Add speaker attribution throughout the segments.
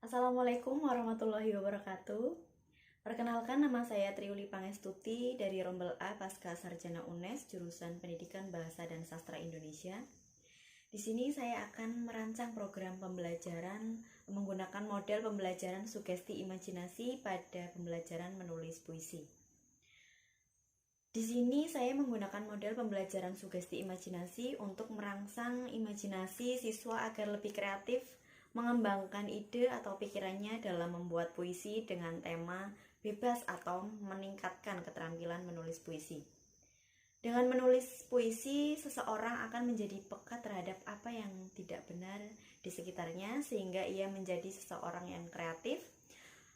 Speaker 1: Assalamualaikum warahmatullahi wabarakatuh. Perkenalkan, nama saya Triuli Pangestuti dari Rombel A Pasca Sarjana UNES jurusan Pendidikan Bahasa dan Sastra Indonesia. Di sini saya akan merancang program pembelajaran menggunakan model pembelajaran sugesti imajinasi pada pembelajaran menulis puisi. Di sini saya menggunakan model pembelajaran sugesti imajinasi untuk merangsang imajinasi siswa agar lebih kreatif, mengembangkan ide atau pikirannya dalam membuat puisi dengan tema bebas atau meningkatkan keterampilan menulis puisi. Dengan menulis puisi, seseorang akan menjadi peka terhadap apa yang tidak benar di sekitarnya sehingga ia menjadi seseorang yang kreatif,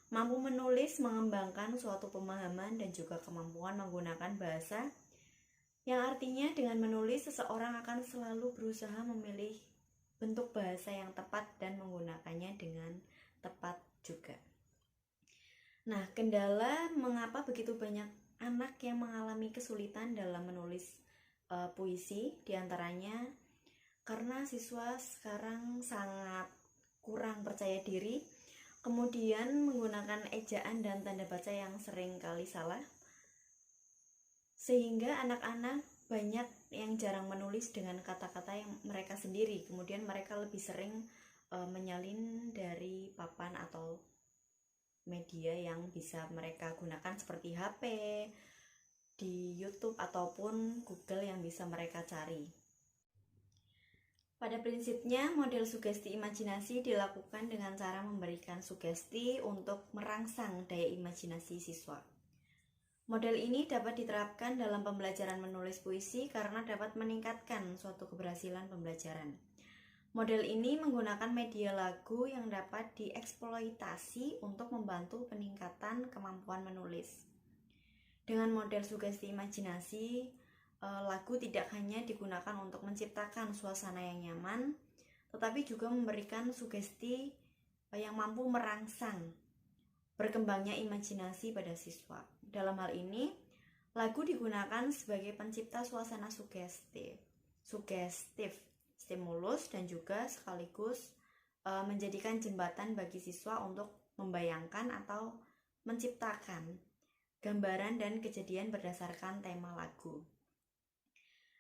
Speaker 1: mampu menulis, mengembangkan suatu pemahaman dan juga kemampuan menggunakan bahasa, yang artinya dengan menulis seseorang akan selalu berusaha memilih bentuk bahasa yang tepat dan menggunakannya dengan tepat juga. Nah, kendala mengapa begitu banyak anak yang mengalami kesulitan dalam menulis puisi, diantaranya karena siswa sekarang sangat kurang percaya diri, kemudian menggunakan ejaan dan tanda baca yang sering kali salah, sehingga anak-anak banyak yang jarang menulis dengan kata-kata yang mereka sendiri. Kemudian mereka lebih sering menyalin dari papan atau media yang bisa mereka gunakan seperti HP, di YouTube ataupun Google yang bisa mereka cari. Pada prinsipnya, model sugesti imajinasi dilakukan dengan cara memberikan sugesti untuk merangsang daya imajinasi siswa. Model ini dapat diterapkan dalam pembelajaran menulis puisi karena dapat meningkatkan suatu keberhasilan pembelajaran. Model ini menggunakan media lagu yang dapat dieksploitasi untuk membantu peningkatan kemampuan menulis. Dengan model sugesti imajinasi, lagu tidak hanya digunakan untuk menciptakan suasana yang nyaman, tetapi juga memberikan sugesti yang mampu merangsang berkembangnya imajinasi pada siswa. Dalam hal ini, lagu digunakan sebagai pencipta suasana sugestif, stimulus, dan juga sekaligus menjadikan jembatan bagi siswa untuk membayangkan atau menciptakan gambaran dan kejadian berdasarkan tema lagu.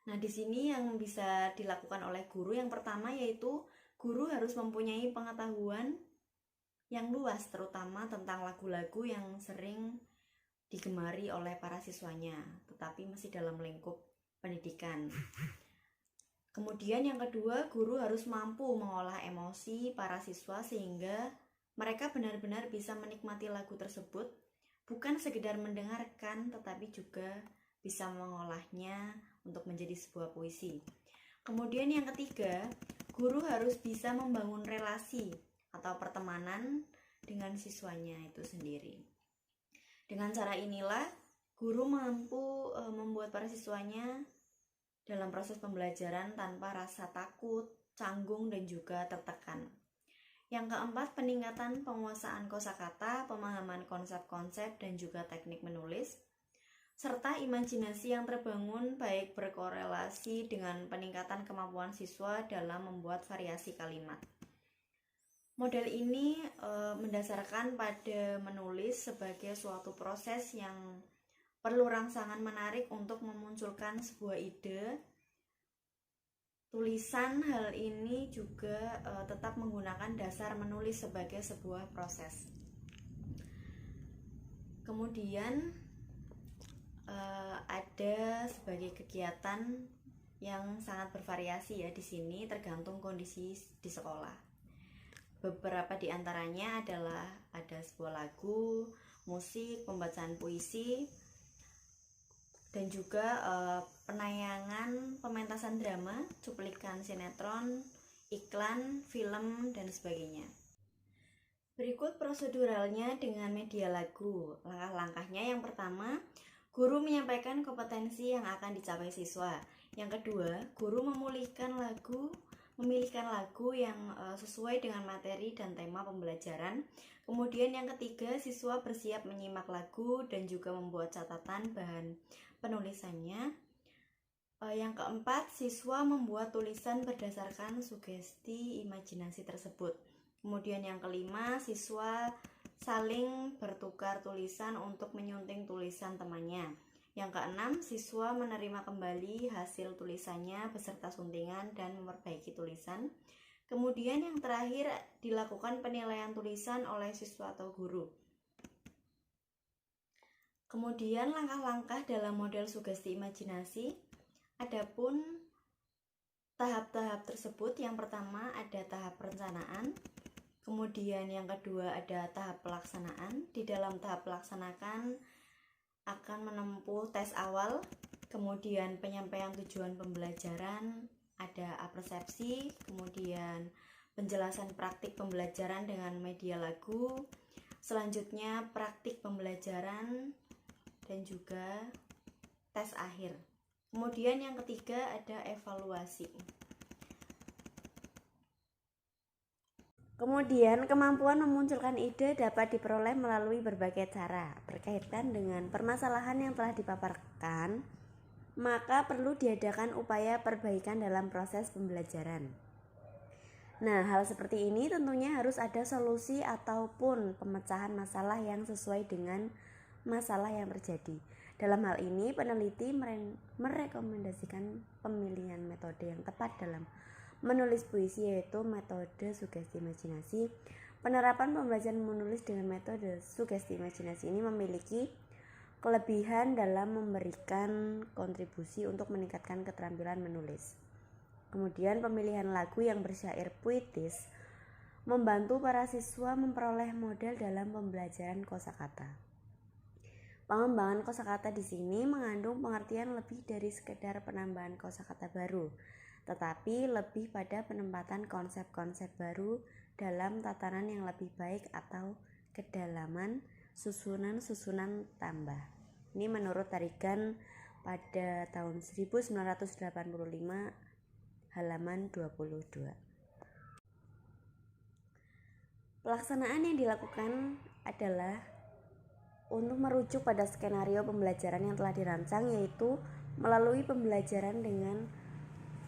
Speaker 1: Nah, di sini yang bisa dilakukan oleh guru yang pertama yaitu guru harus mempunyai pengetahuan yang luas terutama tentang lagu-lagu yang sering digemari oleh para siswanya, tetapi masih dalam lingkup pendidikan. Kemudian yang kedua, guru harus mampu mengolah emosi para siswa sehingga mereka benar-benar bisa menikmati lagu tersebut, bukan sekedar mendengarkan tetapi juga bisa mengolahnya untuk menjadi sebuah puisi. Kemudian yang ketiga, guru harus bisa membangun relasi atau pertemanan dengan siswanya itu sendiri. Dengan cara inilah guru mampu membuat para siswanya dalam proses pembelajaran tanpa rasa takut, canggung, dan juga tertekan. Yang keempat, peningkatan penguasaan kosakata, pemahaman konsep-konsep, dan juga teknik menulis, serta imajinasi yang terbangun baik berkorelasi dengan peningkatan kemampuan siswa dalam membuat variasi kalimat. Model ini mendasarkan pada menulis sebagai suatu proses yang perlu rangsangan menarik untuk memunculkan sebuah ide. Tulisan hal ini juga tetap menggunakan dasar menulis sebagai sebuah proses. Kemudian ada sebagai kegiatan yang sangat bervariasi ya di sini tergantung kondisi di sekolah. Beberapa di antaranya adalah ada sebuah lagu, musik, pembacaan puisi, dan juga penayangan pementasan drama, cuplikan sinetron, iklan, film, dan sebagainya. Berikut proseduralnya dengan media lagu. Langkah-langkahnya yang pertama, guru menyampaikan kompetensi yang akan dicapai siswa. Yang kedua, guru memilihkan lagu yang sesuai dengan materi dan tema pembelajaran. Kemudian yang ketiga, siswa bersiap menyimak lagu dan juga membuat catatan bahan penulisannya. Yang keempat, siswa membuat tulisan berdasarkan sugesti imajinasi tersebut. Kemudian yang kelima, siswa saling bertukar tulisan untuk menyunting tulisan temannya. Yang keenam, siswa menerima kembali hasil tulisannya beserta suntingan dan memperbaiki tulisan. Kemudian yang terakhir, dilakukan penilaian tulisan oleh siswa atau guru. Kemudian langkah-langkah dalam model sugesti imajinasi. Adapun tahap-tahap tersebut, yang pertama ada tahap perencanaan. Kemudian yang kedua ada tahap pelaksanaan. Di dalam tahap pelaksanaan akan menempuh tes awal, kemudian penyampaian tujuan pembelajaran, ada apersepsi, kemudian penjelasan praktik pembelajaran dengan media lagu, selanjutnya praktik pembelajaran, dan juga tes akhir. Kemudian yang ketiga ada evaluasi. Kemudian, kemampuan memunculkan ide dapat diperoleh melalui berbagai cara. Berkaitan dengan permasalahan yang telah dipaparkan, maka perlu diadakan upaya perbaikan dalam proses pembelajaran. Nah, hal seperti ini tentunya harus ada solusi ataupun pemecahan masalah yang sesuai dengan masalah yang terjadi. Dalam hal ini, peneliti merekomendasikan pemilihan metode yang tepat dalam menulis puisi, yaitu metode sugesti imajinasi. Penerapan pembelajaran menulis dengan metode sugesti imajinasi ini memiliki kelebihan dalam memberikan kontribusi untuk meningkatkan keterampilan menulis. Kemudian pemilihan lagu yang bersyair puitis membantu para siswa memperoleh model dalam pembelajaran kosakata. Pengembangan kosakata di sini mengandung pengertian lebih dari sekedar penambahan kosakata baru, tetapi lebih pada penempatan konsep-konsep baru dalam tatanan yang lebih baik atau kedalaman susunan-susunan tambah. Ini menurut Tarigan pada tahun 1985 halaman 22. Pelaksanaan yang dilakukan adalah untuk merujuk pada skenario pembelajaran yang telah dirancang, yaitu melalui pembelajaran dengan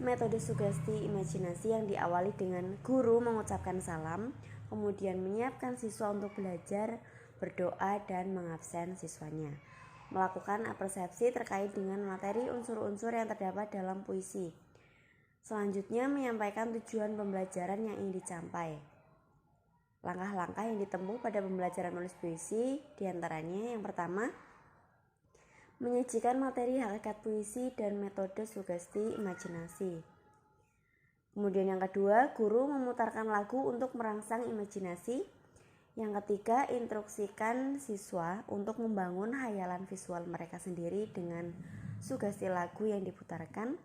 Speaker 1: metode sugesti imajinasi yang diawali dengan guru mengucapkan salam, kemudian menyiapkan siswa untuk belajar, berdoa, dan mengabsen siswanya. Melakukan apersepsi terkait dengan materi unsur-unsur yang terdapat dalam puisi. Selanjutnya menyampaikan tujuan pembelajaran yang ingin dicapai. Langkah-langkah yang ditempuh pada pembelajaran menulis puisi diantaranya, yang pertama, menyajikan materi hakikat puisi dan metode sugesti imajinasi. Kemudian yang kedua, guru memutarkan lagu untuk merangsang imajinasi. Yang ketiga, instruksikan siswa untuk membangun hayalan visual mereka sendiri dengan sugesti lagu yang diputarkan.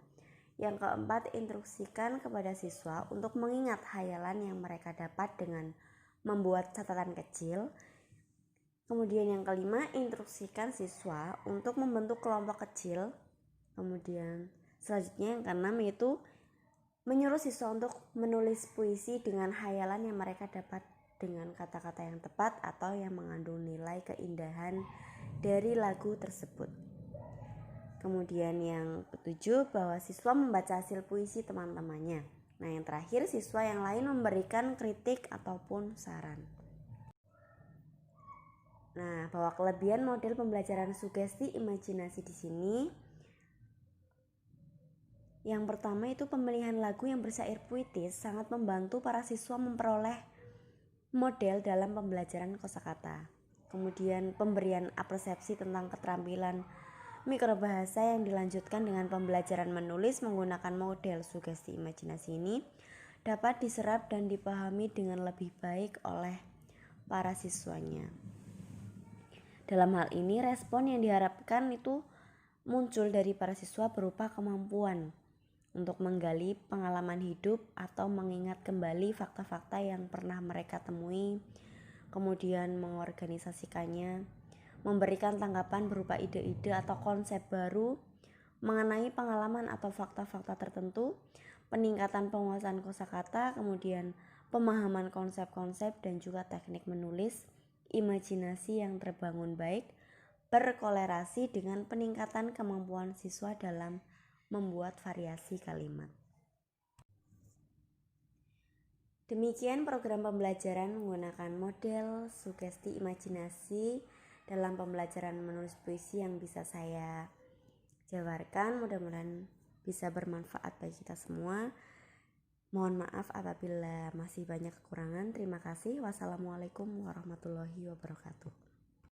Speaker 1: Yang keempat, instruksikan kepada siswa untuk mengingat hayalan yang mereka dapat dengan membuat catatan kecil. Kemudian yang kelima, instruksikan siswa untuk membentuk kelompok kecil. Kemudian selanjutnya yang keenam, yaitu menyuruh siswa untuk menulis puisi dengan hayalan yang mereka dapat dengan kata-kata yang tepat atau yang mengandung nilai keindahan dari lagu tersebut. Kemudian yang ketujuh, bahwa siswa membaca hasil puisi teman-temannya. Nah, yang terakhir, siswa yang lain memberikan kritik ataupun saran. Nah, bahwa kelebihan model pembelajaran sugesti imajinasi di sini, yang pertama itu pemilihan lagu yang bersyair puitis sangat membantu para siswa memperoleh model dalam pembelajaran kosakata. Kemudian pemberian apersepsi tentang keterampilan mikrobahasa yang dilanjutkan dengan pembelajaran menulis menggunakan model sugesti imajinasi ini dapat diserap dan dipahami dengan lebih baik oleh para siswanya. Dalam hal ini, respon yang diharapkan itu muncul dari para siswa berupa kemampuan untuk menggali pengalaman hidup atau mengingat kembali fakta-fakta yang pernah mereka temui, kemudian mengorganisasikannya, memberikan tanggapan berupa ide-ide atau konsep baru mengenai pengalaman atau fakta-fakta tertentu, peningkatan penguasaan kosakata, kemudian pemahaman konsep-konsep dan juga teknik menulis imajinasi yang terbangun baik berkolerasi dengan peningkatan kemampuan siswa dalam membuat variasi kalimat. Demikian program pembelajaran menggunakan model sugesti imajinasi dalam pembelajaran menulis puisi yang bisa saya jabarkan. Mudah-mudahan bisa bermanfaat bagi kita semua. Mohon maaf apabila masih banyak kekurangan. Terima kasih. Wassalamualaikum warahmatullahi wabarakatuh.